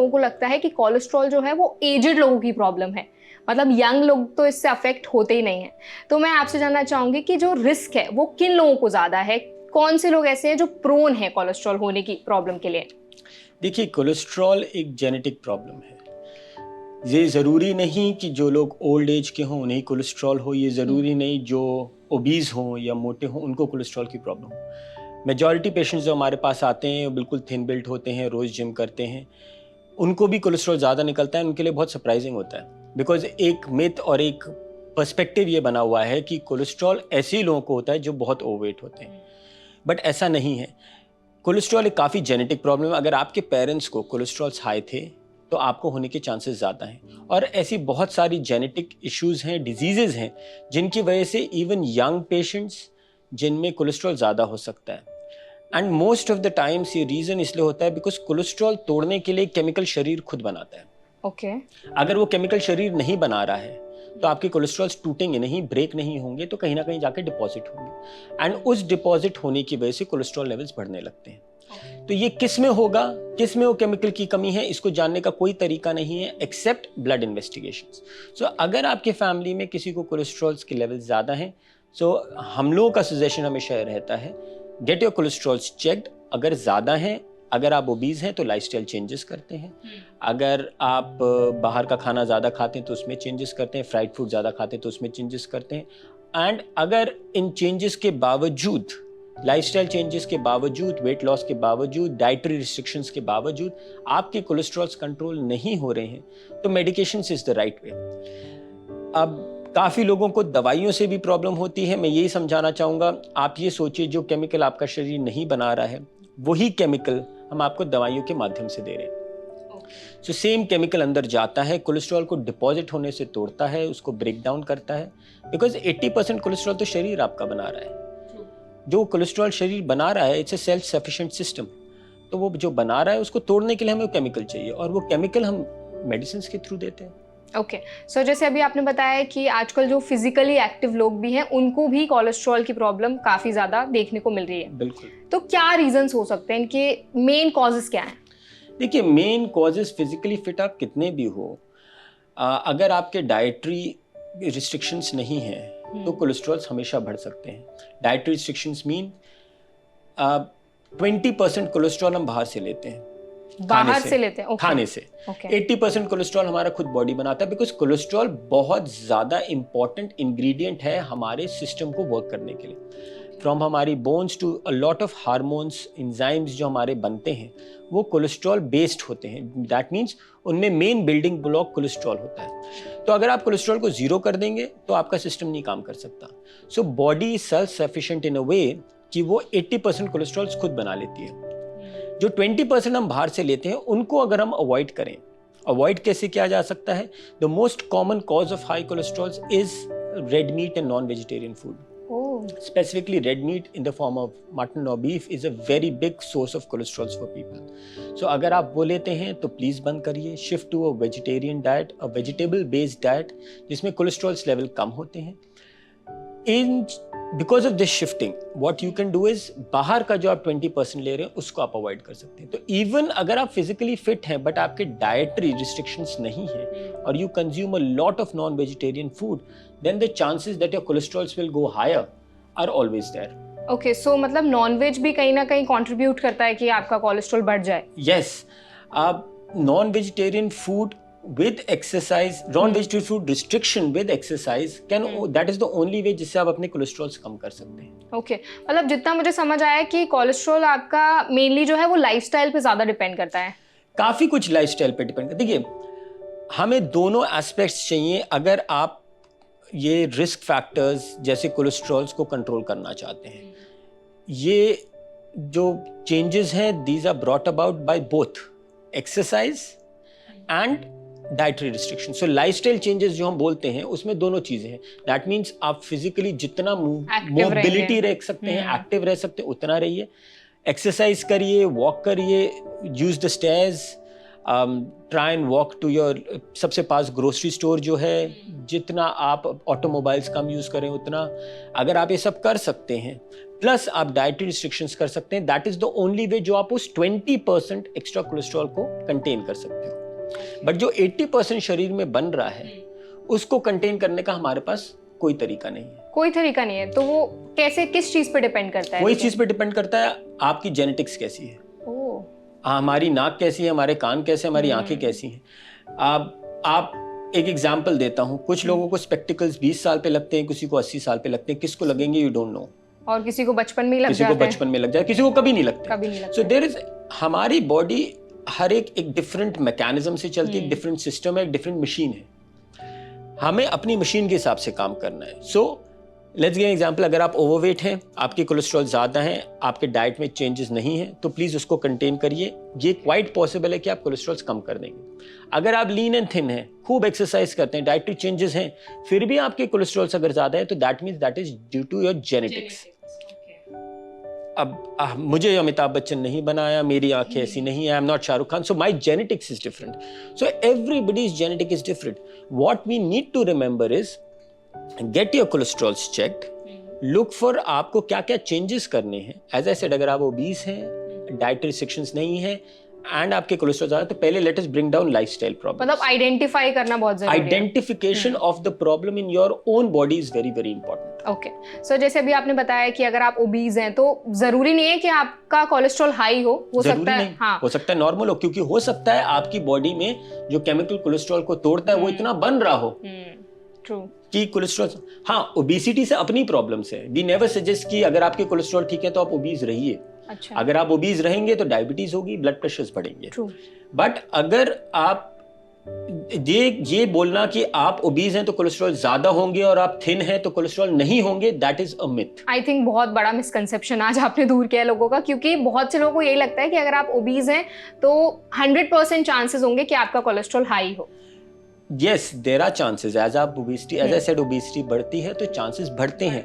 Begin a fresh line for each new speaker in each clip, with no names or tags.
लोगों को लगता है कि कोलेस्ट्रॉल जो है वो एजेड लोगों की प्रॉब्लम है, मतलब यंग लोग तो इससे अफेक्ट होते ही नहीं है। तो मैं आपसे जानना चाहूंगी कि जो रिस्क है वो किन लोगों को ज्यादा है, कौन से लोग ऐसे हैं जो प्रोन है कोलेस्ट्रॉल होने की प्रॉब्लम के लिए?
देखिए, कोलेस्ट्रॉल एक जेनेटिक प्रॉब्लम है। ये ज़रूरी नहीं कि जो लोग ओल्ड एज के हों उन्हें कोलेस्ट्रॉल हो, ये ज़रूरी नहीं जो ओबीज़ हों या मोटे हों उनको कोलेस्ट्रॉल की प्रॉब्लम हो। मेजॉरिटी पेशेंट्स जो हमारे पास आते हैं वो बिल्कुल थिन बिल्ट होते हैं, रोज़ जिम करते हैं, उनको भी कोलेस्ट्रॉल ज़्यादा निकलता है। उनके लिए बहुत सरप्राइजिंग होता है, बिकॉज एक मिथ और एक पर्सपेक्टिव ये बना हुआ है कि कोलेस्ट्रॉल ऐसे ही लोगों को होता है जो बहुत ओवरवेट होते हैं, बट ऐसा नहीं है। कोलेस्ट्रॉल एक काफ़ी जेनेटिक प्रॉब्लम है। अगर आपके पेरेंट्स को कोलेस्ट्रॉल्स हाई थे तो आपको होने के चांसेस ज़्यादा हैं, और ऐसी बहुत सारी जेनेटिक इश्यूज हैं, डिजीजेज हैं, जिनकी वजह से इवन यंग पेशेंट्स जिनमें कोलेस्ट्रॉल ज़्यादा हो सकता है। And most of the times ये रीज़न इसलिए होता है बिकॉज कोलेस्ट्रॉल तोड़ने के लिए केमिकल शरीर खुद बनाता है।
ओके।
अगर वो केमिकल शरीर नहीं बना रहा है तो आपके कोलेस्ट्रॉल्स टूटेंगे नहीं, ब्रेक नहीं होंगे, तो कहीं ना कहीं जाके डिपॉजिट होंगे, एंड उस डिपॉजिट होने की वजह से कोलेस्ट्रॉल लेवल्स बढ़ने लगते हैं। तो ये किस में होगा, किस में वो केमिकल की कमी है, इसको जानने का कोई तरीका नहीं है एक्सेप्ट ब्लड इन्वेस्टिगेशंस। सो अगर आपके फैमिली में किसी को कोलेस्ट्रॉल्स के लेवल ज़्यादा हैं, सो हम लोगों का सजेशन हमेशा रहता है गेट योर कोलेस्ट्रॉल्स चेक्ड। अगर ज़्यादा हैं, अगर आप ओबीज हैं तो लाइफस्टाइल चेंजेस करते हैं, अगर आप बाहर का खाना ज़्यादा खाते हैं तो उसमें चेंजेस करते हैं, फ्राइड फूड ज़्यादा खाते हैं तो उसमें चेंजेस करते हैं। एंड अगर इन चेंजेस के बावजूद, लाइफस्टाइल चेंजेस के बावजूद, वेट लॉस के बावजूद, डाइटरी रिस्ट्रिक्शंस के बावजूद आपके कोलेस्ट्रॉल्स कंट्रोल नहीं हो रहे हैं तो medications is the right way. अब काफ़ी लोगों को दवाइयों से भी प्रॉब्लम होती है। मैं यही समझाना चाहूँगा, आप ये सोचिए जो केमिकल आपका शरीर नहीं बना रहा है वही केमिकल हम आपको दवाइयों के माध्यम से दे रहे हैं। सो सेम केमिकल अंदर जाता है, कोलेस्ट्रॉल को डिपॉजिट होने से तोड़ता है, उसको ब्रेक डाउन करता है, बिकॉज 80% कोलेस्ट्रॉल तो शरीर आपका बना रहा है। जो कोलेस्ट्रॉल शरीर बना रहा है it's a self sufficient system, तो वो जो बना रहा है उसको तोड़ने के लिए हमें केमिकल चाहिए, और वो केमिकल हम मेडिसिन के थ्रू देते हैं।
ओके। सो जैसे अभी आपने बताया कि आजकल जो फिजिकली एक्टिव लोग भी हैं उनको भी कोलेस्ट्रॉल की प्रॉब्लम काफ़ी ज़्यादा देखने को मिल रही है।
बिल्कुल।
तो क्या रीजंस हो सकते हैं, इनके मेन कॉजेस क्या हैं?
देखिए, मेन कॉजेज फिजिकली फिट आप कितने भी हो, अगर आपके डाइटरी रिस्ट्रिक्शंस नहीं हैं तो कोलेस्ट्रॉल्स हमेशा बढ़ सकते हैं। डाइटरी रिस्ट्रिक्शंस मीन 20% कोलेस्ट्रॉल हम बाहर से लेते हैं,
बाहर से लेते हैं? okay.
खाने से। 80% कोलेस्ट्रॉल हमारा खुद बॉडी बनाता है, बिकॉज कोलेस्ट्रॉल बहुत ज़्यादा इंपॉर्टेंट इंग्रेडिएंट है हमारे सिस्टम को वर्क करने के लिए। फ्रॉम हमारी bones to a lot of hormones, enzymes जो हमारे बनते हैं वो कोलेस्ट्रॉल बेस्ड होते हैं। दैट मीन्स उनमें मेन बिल्डिंग ब्लॉक कोलेस्ट्रॉल होता है। तो अगर आप कोलेस्ट्रॉल को जीरो कर देंगे तो आपका सिस्टम नहीं काम कर सकता। सो बॉडी सेल्फ सफिशिएंट इन अ वे कि वो 80% कोलेस्ट्रॉल खुद बना लेती है। जो 20% हम बाहर से लेते हैं उनको अगर हम अवॉइड करें, अवॉइड कैसे किया जा सकता है? The most common cause of high cholesterol is red meat and non vegetarian food. Specifically, red meat in the form of mutton or beef is a very big source of cholesterol for people. So अगर आप वो लेते हैं तो please बंद करिए, shift to a vegetarian diet, a vegetable based diet जिसमें cholesterol level कम होते हैं। In because of this shifting what you can do is, बाहर का जो आप 20% ले रहे हैं उसको आप अवॉइड कर सकते हैं। तो इवन अगर आप फिजिकली फिट हैं बट आपके डाइटरी रिस्ट्रिक्शंस नहीं है और you consume a lot of non vegetarian food, then the chances that your cholesterols will go higher are always there.
Okay, so मतलब नॉनवेज भी कहीं ना कहीं कंट्रीब्यूट करता है कि आपका कोलेस्ट्रॉल बढ़ जाए?
यस, आप non vegetarian food with exercise, non-vegetarian food restriction with exercise can, that is the only way जिससे आप अपने कोलेस्ट्रॉल्स कम कर सकते हैं।
ओके, मतलब जितना मुझे समझ आया कि कोलेस्ट्रॉल आपका मेनली जो है वो लाइफस्टाइल पे ज़्यादा डिपेंड करता है।
काफ़ी कुछ लाइफस्टाइल पे डिपेंड करता है। देखिए, हमें दोनों एस्पेक्ट्स चाहिए। अगर आप ये रिस्क फैक्टर्स जैसे कोलेस्ट्रॉल्स को कंट्रोल करना चाहते हैं, ये जो चेंजेस हैं these are brought about by both exercise and dietary restriction. So lifestyle changes जो हम बोलते हैं उसमें दोनों चीजें हैं। दैट मीन्स आप फिजिकली जितना मोबिलिटी रख सकते हैं, एक्टिव रह सकते हैं, उतना रहिए। एक्सरसाइज करिए, वॉक करिए, use the stairs, try and walk to your सबसे पास ग्रोसरी स्टोर जो है। जितना आप ऑटोमोबाइल्स कम यूज करें उतना। अगर आप ये सब कर सकते हैं प्लस आप डाइटरी रिस्ट्रिक्शंस कर सकते हैं. That is the only way जो आप उस 20% एक्स्ट्रा कोलेस्ट्रॉल को कंटेन कर सकते हो. बट जो 80% शरीर में बन रहा है उसको कंटेन करने का हमारे पास कोई तरीका नहीं है.
कोई तरीका नहीं है. तो वो कैसे, किस चीज पे डिपेंड करता है?
कोई चीज पे डिपेंड करता है. आपकी जेनेटिक्स कैसी है,
ओह,
हमारी नाक कैसी है, हमारे कान कैसे, हमारी आंखें कैसी हैं. आप एक एग्जांपल देता हूं. कुछ लोगों को स्पेक्टिकल्स 20 साल पे लगते हैं, किसी को 80 साल पे लगते हैं. किसको लगेंगे यू डोंट नो.
और किसी को बचपन में ही लग
किसी को
जाता है.
बचपन में लग जाए, किसी को कभी नहीं लगते.
कभी नहीं लगता.
सो देयर इज, हमारी बॉडी हर एक डिफरेंट मैकेनिज्म से चलती है, एक डिफरेंट सिस्टम है, एक डिफरेंट मशीन है. हमें अपनी मशीन के हिसाब से काम करना है. So let's give example. अगर आप ओवरवेट हैं, आपकी कोलेस्ट्रॉल ज़्यादा है, आपके डाइट में चेंजेस नहीं है, तो प्लीज़ उसको कंटेन करिए. ये क्वाइट पॉसिबल है कि आप कोलेस्ट्रॉल कम कर देंगे. अगर आप लीन एंड थिन हैं, खूब एक्सरसाइज करते हैं, डाइटरी चेंजेस हैं, फिर भी आपके कोलेस्ट्रॉल अगर ज़्यादा है, तो that means that is due to your genetics. अब मुझे अमिताभ बच्चन नहीं बनाया, मेरी आंखें ऐसी नहीं है, I am not Shahrukh Khan, so my genetics is different. So everybody's genetic is different. What we need to remember is get your cholesterols checked. Look for आपको क्या क्या चेंजेस करने हैं. एज आई सेड, अगर आप ओबीस हैं, डाइटरी रिस्ट्रिक्शंस नहीं है एंड आपके कोलेस्ट्रॉल ज्यादा, तो पहले let us bring down lifestyle problem.
मतलब आइडेंटिफाई करना बहुत जरूरी है.
Identification of the problem in your own body is very very important.
Okay. So जैसे अभी आपने बताया कि अगर आप ओबीज हैं तो जरूरी नहीं है कि आपका कोलेस्ट्रॉल हाई हो सकता है. हाँ,
हो सकता है नॉर्मल हो, क्योंकि हो सकता है आपकी बॉडी में जो केमिकल कोलेस्ट्रॉल को तोड़ता है वो इतना बन रहा हो
ट्रू
कि कोलेस्ट्रॉल. हाँ, ओबेसिटी से अपनी प्रॉब्लम्स है. वी नेवर सजेस्ट कि अगर आपके कोलेस्ट्रॉल ठीक है तो आप ओबीज रहिए.
अच्छा.
अगर आप ओबीज रहेंगे तो डायबिटीज होगी, ब्लड प्रेशर्स बढ़ेंगे.
ट्रू.
बट अगर आप ये बोलना कि आप ओबीज हैं तो कोलेस्ट्रॉल ज्यादा होंगे और आप थिन हैं तो कोलेस्ट्रॉल नहीं होंगे, that is a myth.
I think बहुत बड़ा मिसकंसेप्शन आज आपने दूर किया लोगों का, क्योंकि बहुत से लोगों को यही लगता है कि अगर आप ओबीज हैं तो 100% चांसेस होंगे कि आपका कोलेस्ट्रॉल हाई हो.
Yes, there are chances. As I said, obesity बढ़ती है तो chances बढ़ते हैं.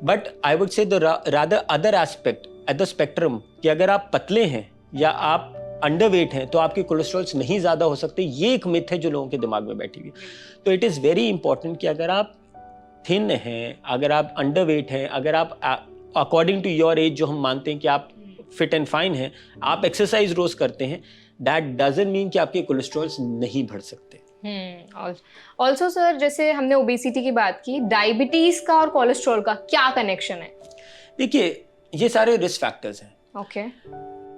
But I would say the rather other aspect at the spectrum कि अगर आप पतले हैं या आप अंडरवेट हैं तो आपके कोलेस्ट्रॉल्स नहीं ज़्यादा हो सकते. ये एक मिथ है जो लोगों के दिमाग में बैठी हुई. तो इट इज़ वेरी इंपॉर्टेंट कि अगर आप थिन हैं, अगर आप अंडरवेट हैं, अगर आप अकॉर्डिंग टू योर एज जो हम मानते हैं कि आप फिट एंड फाइन हैं, आप एक्सरसाइज रोज करते हैं, दैट डजंट मीन कि आपके कोलेस्ट्रॉल्स नहीं बढ़ सकते.
ऑल्सो सर, जैसे हमने ओबेसिटी की बात की, डायबिटीज का और कोलेस्ट्रॉल का क्या कनेक्शन है?
देखिए, ये सारे रिस्क फैक्टर्स हैं.
ओके.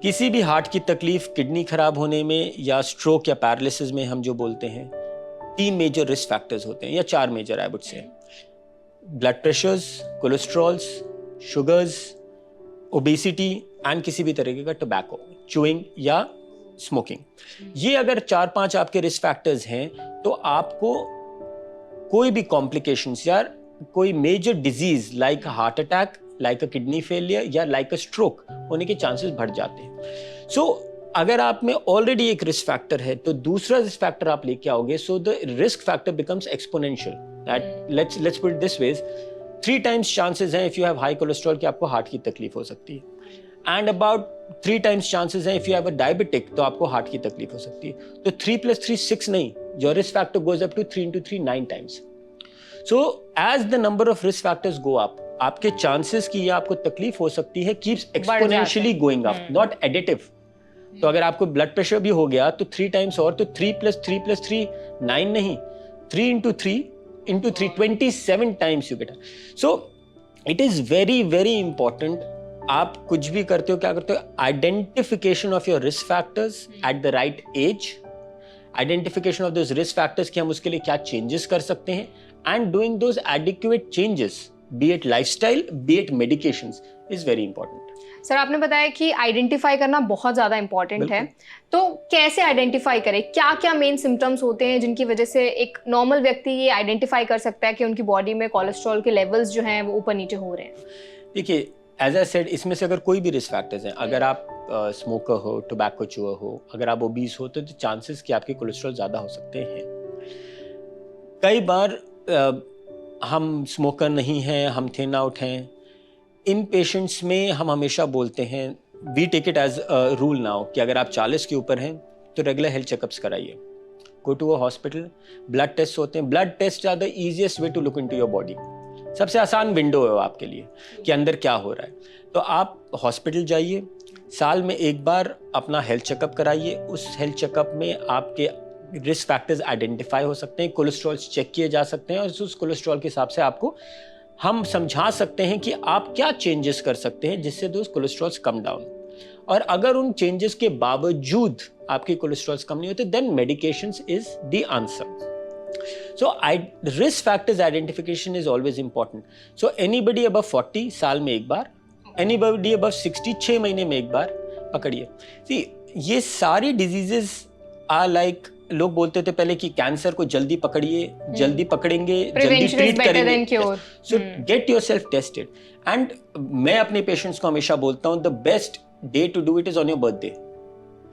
किसी भी हार्ट की तकलीफ, किडनी खराब होने में या स्ट्रोक या पैरालिसिस में हम जो बोलते हैं, 3 मेजर रिस्क फैक्टर्स होते हैं या 4 major I would say. Blood pressures, cholesterols, sugars, obesity and किसी भी तरीके का टोबैको, च्यूइंग या स्मोकिंग. ये अगर 4-5 आपके रिस्क फैक्टर्स हैं तो आपको कोई भी कॉम्प्लिकेशंस या कोई major disease like heart attack, like a kidney failure या लाइक अ स्ट्रोक होने के चांसेस बढ़ जाते हैं. सो अगर आप में ऑलरेडी एक रिस्क फैक्टर है तो दूसरा रिस्क फैक्टर आप लेके आओगे, so the risk factor becomes exponential. That let's put it this way, 3 times chances हैं if you have high cholesterol कि आपको हार्ट की तकलीफ हो सकती है. एंड अबाउट 3 times चांसेस हैं if you have a diabetic तो आपको हार्ट की तकलीफ हो सकती है. तो 3 + 3 6 नहीं, your risk factor goes up to 3 × 3 9 times. So as the number of risk factors go up, आपके चांसेस की या आपको तकलीफ हो सकती है keeps exponentially going up, not additive. तो अगर आपको ब्लड प्रेशर भी हो गया तो 3 times और, तो 3 + 3 + 3 9 नहीं, 3 × 3 × 3 27 times you get. So it is very very important. आप कुछ भी करते हो, क्या करते हो, identification of your risk factors at the right age, identification of those risk factors कि हम उसके लिए क्या चेंजेस कर सकते हैं, and doing those adequate changes, be it lifestyle, be it medications, is very important.
Sir, आपने बताया कि आइडेंटिफाई करना बहुत ज़्यादा इंपॉर्टेंट है. तो कैसे आइडेंटिफाई करें? क्या क्या मेन सिम्टम्स होते हैं जिनकी वजह से एक नॉर्मल व्यक्ति ये आइडेंटिफाई कर सकता है कि उनकी बॉडी में कोलेस्ट्रॉल के लेवल्स जो हैं वो ऊपर नीचे हो रहे हैं?
देखिए, एज आई सेड, इसमें से अगर कोई भी रिस्क फैक्टर्स हैं, अगर आप स्मोकर हो, टोबैको चूअर हो, अगर आप ओबीस हो, तो चांसेस कि आपके कोलेस्ट्रॉल ज़्यादा हो सकते हैं. कई बार हम स्मोकर नहीं हैं, हम थिन आउट हैं. इन पेशेंट्स में हम हमेशा बोलते हैं, we take it as a rule now, कि अगर आप 40 के ऊपर हैं तो रेगुलर हेल्थ चेकअप्स कराइए. Go to a hospital, blood test होते हैं. Blood test are the easiest way to look into your body. सबसे आसान विंडो है वो आपके लिए कि अंदर क्या हो रहा है। तो आप हॉस्पिटल जाइए, साल में एक बार अपना हेल्थ चेकअप कराइए। उस हेल्थ चेकअप में आपके रिस्क फैक्टर्स आइडेंटिफाई हो सकते हैं, कोलेस्ट्रॉल चेक किए जा सकते हैं, और उस कोलेस्ट्रॉल के हिसाब से आपको हम समझा सकते हैं कि आप क्या चेंजेस कर सकते हैं जिससे दोस्त कोलेस्ट्रॉल्स कम डाउन। और अगर उन चेंजेस के बावजूद आपकी कोलेस्ट्रॉल्स कम नहीं होते, then medications is the answer. So risk factors identification is always important. So anybody above 40 साल में एक बार, anybody above 60 6 महीने में एक बार पकड़िए। See, ये सारी डिजीजेस आर लाइक, लोग बोलते थे पहले कि कैंसर को जल्दी पकड़िए, जल्दी पकड़ेंगे, जल्दी ट्रीट करेंगे। So get yourself tested. And मैं अपने पेशेंट्स को हमेशा बोलता हूँ, the best day to do it is on your birthday.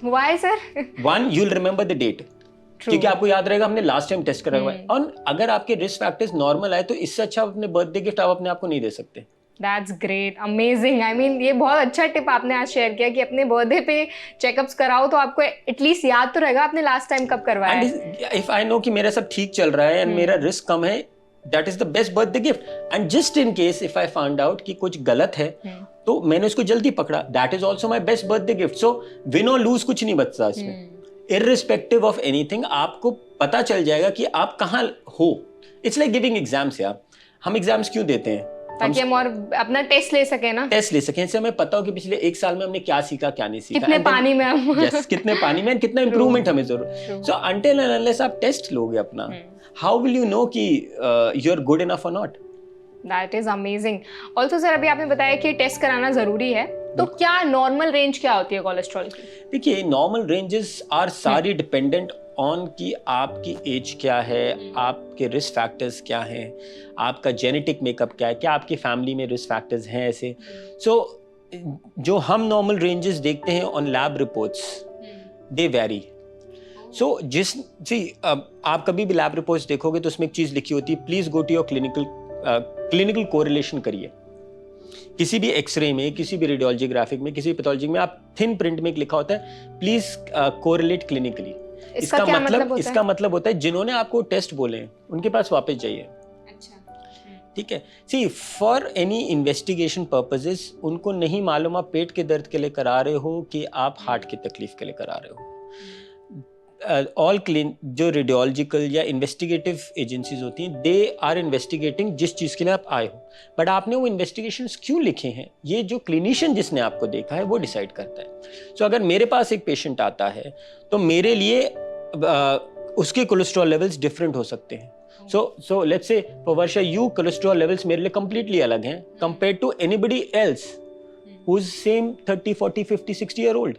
Why, sir?
One, you'll remember the date. क्योंकि आपको याद रहेगा हमने लास्ट टाइम टेस्ट करा हुआ है। और अगर आपके रिस्क फैक्टर्स नॉर्मल आए तो इससे अच्छा अपने बर्थडे गिफ्ट आप अपने आप को नहीं दे सकते।
That's great, amazing. I mean, ये बहुत अच्छा टिप आपने आज शेयर किया कि अपने बर्थडे पे चेकअप्स कराओ तो आपको एटलीस्ट याद तो रहेगा आपने लास्ट टाइम कब करवाया है।
इफ आई नो कि मेरा सब ठीक चल रहा है एंड मेरा रिस्क कम है, that is the best birthday gift. And just in case if I found out कि कुछ गलत है तो मैंने उसको जल्दी पकड़ा, that is also my best birthday gift. So win और लूज कुछ नहीं बचता इसमें। इर्रिस्पेक्टिव ऑफ एनीथिंग आपको पता चल जाएगा कि आप कहाँ हो। इट्स लाइक गिविंग एग्जाम्स यार। हम एग्जाम्स क्यों देते हैं?
ताकि हम और अपना टेस्ट ले सके ना,
टेस्ट ले सकें, इससे हमें पता हो कि पिछले एक साल में हमने क्या सीखा, क्या नहीं सीखा,
कितने पानी में हम
yes, कितने पानी में, कितना इंप्रूवमेंट हमें जरूरत। सो अंटिल एंड अनलेस आप टेस्ट लोगे अपना, हाउ विल यू नो कि यू आर गुड इनफ और not.
That is amazing. Also sir, अभी आपने बताया कि टेस्ट कराना जरूरी है, तो क्या नॉर्मल रेंज क्या होती है कोलेस्ट्रॉल की?
देखिए, नॉर्मल रेंजेस आर सारी डिपेंडेंट ऑन कि आपकी एज क्या है, आपके रिस्क फैक्टर्स क्या हैं, आपका जेनेटिक मेकअप क्या है, क्या आपकी फैमिली में रिस्क फैक्टर्स हैं ऐसे। सो जो हम नॉर्मल रेंजेस देखते हैं on lab reports, they vary. So आप कभी भी लैब रिपोर्ट्स देखोगे तो उसमें एक चीज लिखी होती है, please go to your clinical correlation करिए। किसी भी एक्सरे में, किसी भी रेडियोलॉजी में, किसी भी पैथोलॉजी में आप थिन प्रिंट में लिखा होता है प्लीज कोरिलेट क्लिनिकली। इसका मतलब होता है जिन्होंने आपको टेस्ट बोले हैं उनके पास वापस जाइए। ठीक है। सी, फॉर एनी इन्वेस्टिगेशन पर्पसेस उनको नहीं मालूम आप पेट के दर्द के लिए करा रहे हो कि आप हार्ट की तकलीफ के लिए करा रहे हो। ऑल जो रेडियोलॉजिकल या इन्वेस्टिगेटिव एजेंसीज होती हैं, दे आर इन्वेस्टिगेटिंग जिस चीज़ के लिए आप आए हो, बट आपने वो इन्वेस्टिगेशंस क्यों लिखे हैं ये जो क्लिनिशियन जिसने आपको देखा है वो डिसाइड करता है। सो अगर मेरे पास एक पेशेंट आता है तो मेरे लिए उसके कोलेस्ट्रॉल लेवल्स डिफरेंट हो सकते हैं। So let's say for Varsha, you cholesterol levels मेरे लिए कंप्लीटली अलग हैं compare to anybody else who is same 30, 40, 50, 60 year old.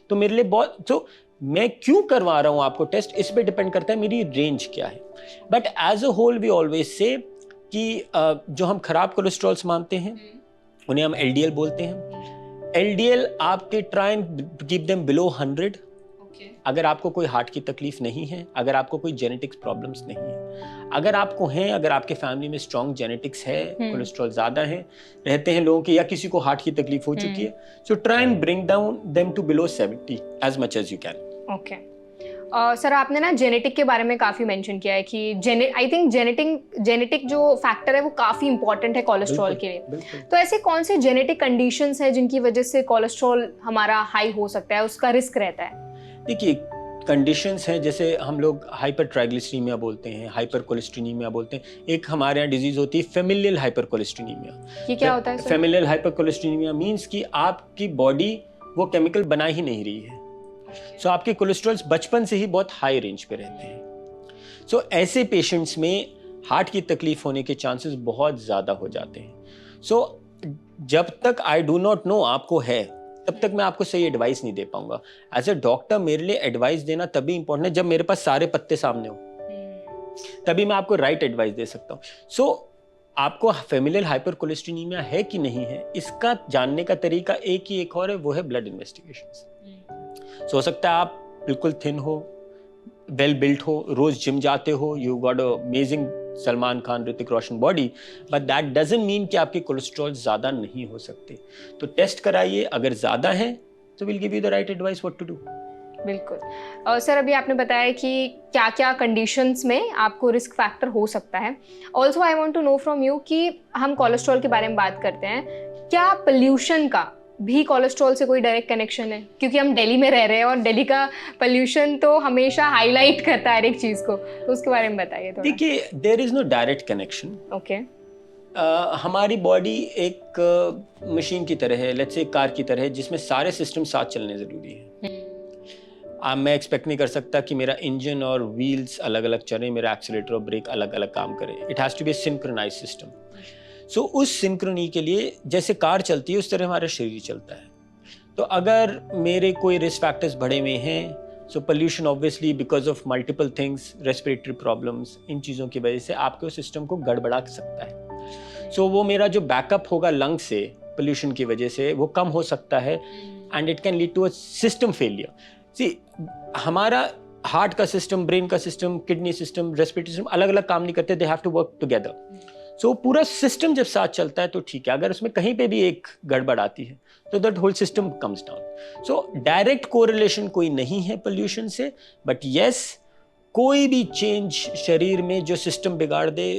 तो मेरे लिए बहुत, मैं क्यों करवा रहा हूं आपको टेस्ट, इस पे डिपेंड करता है मेरी रेंज क्या है। But as a whole we always say कि जो हम खराब कोलेस्ट्रॉल्स मानते हैं उन्हें हम एलडीएल बोलते हैं। एलडीएल आपके try and keep them below 100। अगर आपको कोई हार्ट की तकलीफ नहीं है, अगर आपको कोई जेनेटिक्स प्रॉब्लम्स नहीं है, अगर आपको हैं, अगर आपके फैमिली में स्ट्रॉन्ग जेनेटिक्स है, कोलेस्ट्रॉल ज्यादा है, रहते हैं लोगों के, या किसी को हार्ट की तकलीफ हो चुकी है, so try and bring down them to below 70 as much as you can.
Okay sir, आपने ना जेनेटिक के बारे में काफी मेंशन किया है कि आई थिंक जेनेटिक जो फैक्टर है वो काफी इंपॉर्टेंट है कोलेस्ट्रॉल के लिए। तो ऐसे कौन से जेनेटिक कंडीशंस हैं जिनकी वजह से कोलेस्ट्रॉल हमारा हाई हो सकता है, उसका रिस्क रहता है?
देखिए, कंडीशंस हैं, जैसे हम लोग हाइपर ट्राइग्लिसरीमिया बोलते हैं, हाइपर कोलेस्ट्रीनीमिया बोलते हैं। एक हमारे यहाँ डिजीज होती है फेमिलियल हाइपर कोलेस्ट्रीनीमिया।
ये क्या होता है सर? फेमिलियल
हाइपर कोलेस्ट्रीनीमिया मीन्स कि आपकी बॉडी वो केमिकल बना ही नहीं रही है। सो आपके कोलेस्ट्रॉल्स बचपन से ही बहुत हाई रेंज पे रहते हैं। सो ऐसे पेशेंट्स में हार्ट की तकलीफ होने के चांसेस बहुत ज़्यादा हो जाते हैं। सो जब तक आई डू नॉट नो आपको है, तब तक मैं आपको सही एडवाइस नहीं दे पाऊंगा। एज ए डॉक्टर मेरे लिए एडवाइस देना तभी इंपॉर्टेंट है जब मेरे पास सारे पत्ते सामने हो, तभी मैं आपको राइट एडवाइस दे सकता हूँ। सो आपको फेमिलियल हाइपर कोलेस्ट्रीनीमिया है कि नहीं है, इसका जानने का तरीका एक और है, वो है ब्लड इन्वेस्टिगेशंस। हो सकता है आप बिल्कुल थिन हो, वेल बिल्ट हो, रोज जिम जाते हो, you got a amazing Salman Khan, Hrithik Roshan body, but that doesn't mean कि आपके कोलेस्ट्रॉल ज्यादा नहीं हो सकते। तो टेस्ट कराइए, अगर ज्यादा है तो will give you the right advice what to do.
बिल्कुल। सर अभी आपने बताया कि क्या क्या कंडीशंस में आपको रिस्क फैक्टर हो सकता है। Also I want to know from you कि हम कोलेस्ट्रॉल के बारे में बात करते हैं, क्या पोल्यूशन का भी कोलेस्ट्रॉल से कोई डायरेक्ट कनेक्शन है? क्योंकि हम दिल्ली में रह रहे हैं और दिल्ली का पोल्यूशन तो हमेशा हाईलाइट करता है हर एक चीज़ को, तो उसके बारे में बताइए थोड़ा।
देखिए, there is no direct connection.
Okay.
हमारी बॉडी एक मशीन की तरह है, लेट्स से एक कार की तरह है, जिसमें सारे सिस्टम साथ चलने ज़रूरी है। मैं एक्सपेक्ट नहीं कर सकता कि मेरा इंजन और व्हील्स अलग अलग चले, मेरा एक्सीलरेटर और ब्रेक अलग अलग काम करे। It has to be synchronize system. So उस सिंक्रोनी के लिए जैसे कार चलती है उस तरह हमारा शरीर चलता है। तो अगर मेरे कोई रिस्क फैक्टर्स बढ़े हुए हैं, so pollution obviously because of multiple things, respiratory problems, इन चीज़ों की वजह से आपके उस सिस्टम को गड़बड़ा सकता है। सो वो मेरा जो बैकअप होगा लंग से पोल्यूशन की वजह से वो कम हो सकता है, and it can lead to a system failure. See, हमारा हार्ट का सिस्टम, ब्रेन का system, kidney system, respiratory system अलग अलग काम नहीं करते, they have to work together. So पूरा सिस्टम जब साथ चलता है तो ठीक है। अगर उसमें कहीं पे भी एक गड़बड़ आती है तो that whole system comes down. So direct correlation कोई नहीं है पोल्यूशन से, बट यस, कोई भी चेंज शरीर में जो सिस्टम बिगाड़ दे,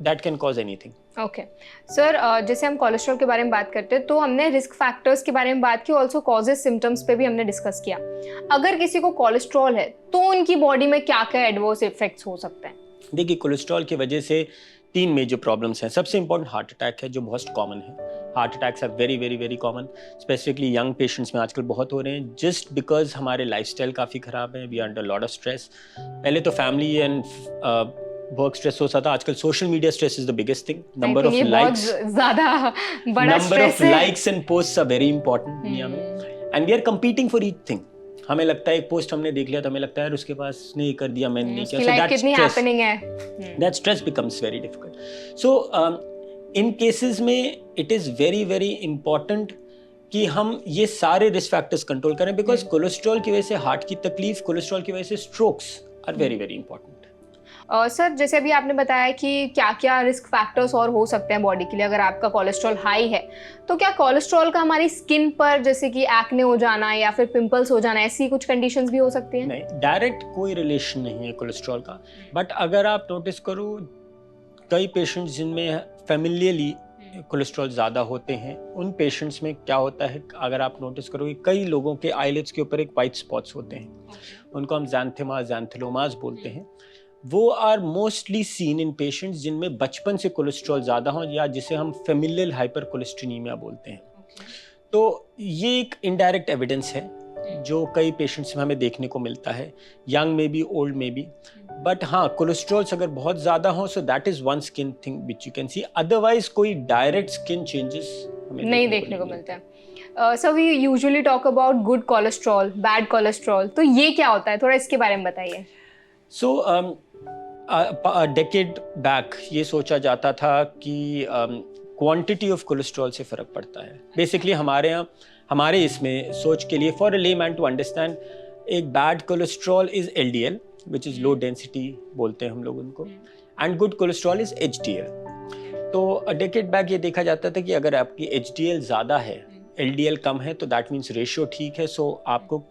that can cause anything.
Okay sir, जैसे हम कोलेस्ट्रॉल के बारे में बात करते हैं तो हमने रिस्क फैक्टर्स के बारे में बात की, ऑल्सो कॉजेज सिम्टम्स पे भी हमने डिस्कस किया। अगर किसी को कोलेस्ट्रॉल है तो उनकी बॉडी में क्या क्या एडवर्स इफेक्ट्स हो सकते हैं?
देखिए, कोलेस्ट्रॉल की वजह से 3 मेजर प्रॉब्लम्स हैं। सबसे इंपॉर्टेंट हार्ट अटैक है, जो बहुत कॉमन है। Heart attacks are very very very common, specifically young patients में आजकल बहुत हो रहे हैं, जस्ट बिकॉज हमारे लाइफस्टाइल काफ़ी ख़राब है। We are under lot of stress. पहले तो फैमिली एंड वर्क स्ट्रेस होता था, आजकल social media stress is the biggest thing. Number of likes,
ज़्यादा बड़ा
number of likes and posts are very important दुनिया में, and we are competing for each thing. हमें लगता है एक पोस्ट हमने देख लिया तो हमें लगता है यार उसके पास ने ये कर दिया, मैंने नहीं किया,
so कितनी हैपनिंग है,
that stress becomes very difficult. So in cases में it is very very important कि हम ये सारे रिस्क फैक्टर्स कंट्रोल करें, बिकॉज कोलेस्ट्रॉल की वजह से हार्ट की तकलीफ, कोलेस्ट्रॉल की वजह से strokes are very very important.
Sir जैसे अभी आपने बताया कि क्या क्या रिस्क फैक्टर्स और हो सकते हैं बॉडी के लिए अगर आपका कोलेस्ट्रॉल हाई है, तो क्या कोलेस्ट्रॉल का हमारी स्किन पर जैसे कि एक्ने हो जाना या फिर पिंपल्स हो जाना, ऐसी कुछ कंडीशंस भी हो सकती हैं?
नहीं, डायरेक्ट कोई रिलेशन नहीं है कोलेस्ट्रॉल का, बट अगर आप नोटिस करो कई पेशेंट्स जिनमें फैमिलियली कोलेस्ट्रॉल ज़्यादा होते हैं, उन पेशेंट्स में क्या होता है, अगर आप नोटिस करोगे कई लोगों के आईलिड्स के ऊपर एक वाइट स्पॉट्स होते हैं, उनको हम ज़ैंथेमा, ज़ैंथेलोमास बोलते हैं। वो are mostly seen in patients जिनमें बचपन से कोलेस्ट्रॉल ज़्यादा हो, या जिसे हम फेमिलियल हाइपर कोलेस्ट्रीनीमिया बोलते हैं। तो ये एक इनडायरेक्ट एविडेंस है जो कई पेशेंट्स में हमें देखने को मिलता है, यंग में भी, ओल्ड में भी। बट हाँ, कोलेस्ट्रॉल्स अगर बहुत ज़्यादा हो, so that is one skin thing which you can see, otherwise कोई डायरेक्ट स्किन चेंजेस
नहीं देखने को मिलता है। So we usually talk about good cholesterol, bad cholesterol, तो ये क्या होता है, थोड़ा इसके बारे में बताइए।
सो डेकेड बैक ये सोचा जाता था कि क्वांटिटी ऑफ कोलेस्ट्रॉल से फ़र्क पड़ता है। बेसिकली हमारे इसमें सोच के लिए, for a layman to understand, एक bad cholesterol is LDL which is low density बोलते हैं हम लोग उनको, and good cholesterol is HDL। तो डेकेड बैक ये देखा जाता था कि अगर आपकी HDL ज़्यादा है, LDL कम है, तो दैट मीन्स रेशियो ठीक है, सो आपको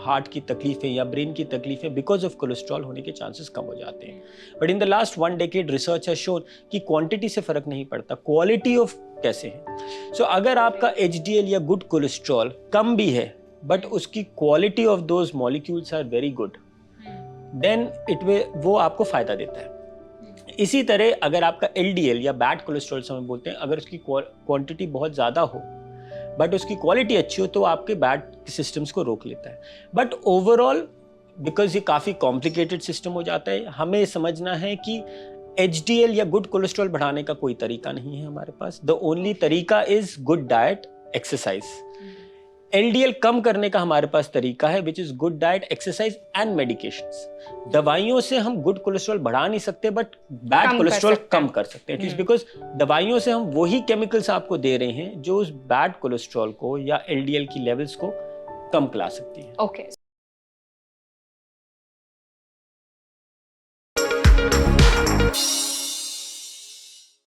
हार्ट की तकलीफें या ब्रेन की तकलीफें बिकॉज ऑफ कोलेस्ट्रॉल होने के चांसेस कम हो जाते हैं। But in the last 1 decade research has shown कि क्वांटिटी से फर्क नहीं पड़ता, क्वालिटी ऑफ कैसे है। सो अगर आपका HDL या गुड कोलेस्ट्रॉल कम भी है बट उसकी quality of those molecules are very good, then वो आपको फायदा देता है। इसी तरह अगर आपका LDL या बैड कोलेस्ट्रॉल हम बोलते हैं, अगर उसकी क्वांटिटी बहुत ज़्यादा हो बट उसकी क्वालिटी अच्छी हो, तो आपके बैड सिस्टम्स को रोक लेता है। बट ओवरऑल, बिकॉज ये काफ़ी कॉम्प्लिकेटेड सिस्टम हो जाता है, हमें समझना है कि HDL या गुड कोलेस्ट्रॉल बढ़ाने का कोई तरीका नहीं है हमारे पास। द ओनली तरीका is good diet, exercise. LDL कम करने का हमारे पास तरीका है which is good diet, exercise and medications. दवाइयों से हम गुड कोलेस्ट्रॉल बढ़ा नहीं सकते बट बैड कोलेस्ट्रॉल कम कर सकते हैं। इट इज बिकॉज दवाइयों से हम वही केमिकल्स आपको दे रहे हैं जो उस बैड कोलेस्ट्रॉल को या LDL की लेवल्स को कम करा सकती है।
ओके।